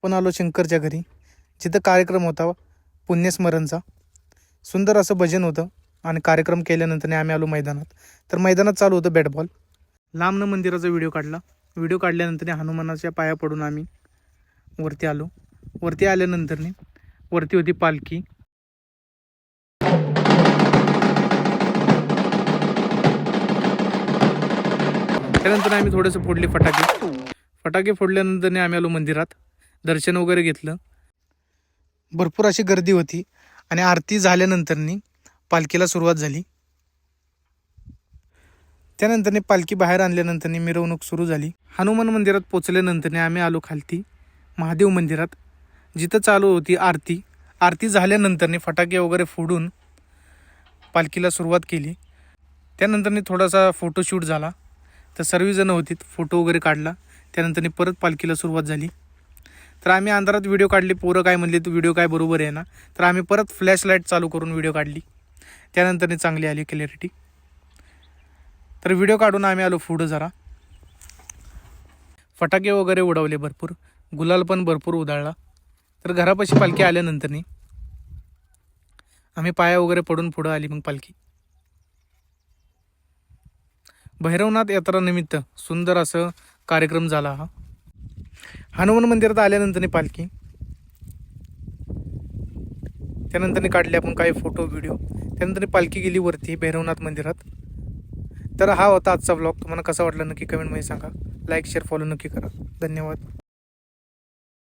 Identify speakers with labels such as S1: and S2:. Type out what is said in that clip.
S1: पण आलो शंकरच्या घरी, जिथं कार्यक्रम होता पुण्यस्मरणचा. सुंदर असं भजन होतं आणि कार्यक्रम केल्यानंतर आम्ही आलो मैदानात. तर मैदानात चालू होतं बॅट बॉल. लांबनं मंदिराचा व्हिडिओ काढला. व्हिडिओ काढल्यानंतर हनुमानाच्या पाया पडून आम्ही वरती आलो. वरती आल्यानंतर वरती होती पालखी. त्यानंतर आम्ही थोडंसं फोडले फटाके फोडल्यानंतर आम्ही आलो मंदिरात. दर्शन वगैरे घेतलं. भरपूर अशी गर्दी होती आणि आरती झाल्यानंतर पालखीला सुरुवात झाली. त्यानंतर पालखी बाहेर आणल्यानंतर मिरवणूक सुरू झाली. हनुमान मंदिरात पोचल्यानंतर आम्ही आलो खालती महादेव मंदिरात, जिथं चालू होती आरती. आरती झाल्यानंतर फटाके वगैरे फोडून पालखीला सुरुवात केली. त्यानंतर थोडासा फोटोशूट झाला. तर सर्वजण होती, फोटो वगैरे काढला. त्यानंतर परत पालखीला सुरुवात झाली. तर आम्ही अंधारात व्हिडिओ काढले. पोरं काय म्हणले, तू व्हिडिओ काय बरोबर आहे ना. तर आम्ही परत फ्लॅश लाईट चालू करून व्हिडिओ काढली. त्यानंतर चांगली आली क्लॅरिटी. तर व्हिडिओ काढून आम्ही आलो पुढं जरा. फटाके वगैरे उडवले भरपूर, गुलाल पण भरपूर उधळला. तर घरापाशी पालखी आल्यानंतर आम्ही पाया वगैरे पडून पुढं आली मग पालखी. भैरवनाथ यात्रा निमित्त सुंदर असं कार्यक्रम झाला हा. हनुमान मंदिरात आल्यानंतर पालखी. त्यानंतर काढले आपण काही फोटो व्हिडिओ. त्यानंतर पालखी गेली वरती भैरवनाथ मंदिरात. तर हा होता आजचा ब्लॉग. तुम्हाला कसा वाटला नक्की कमेंटमध्ये सांगा. लाईक शेअर फॉलो नक्की करा. धन्यवाद.